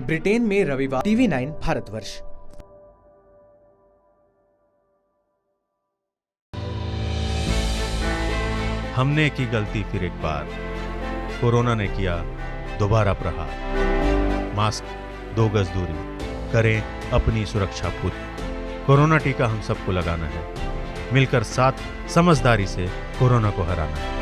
Britain में रविवार TV9 Bharatvarsh. हमने की गलती फिर एक बार, कोरोना ने किया दोबारा प्रहार। मास्क, 2 गज दूरी, करें अपनी सुरक्षा पूरी। कोरोना टीका हम सबको लगाना है, मिलकर साथ समझदारी से कोरोना को हराना है।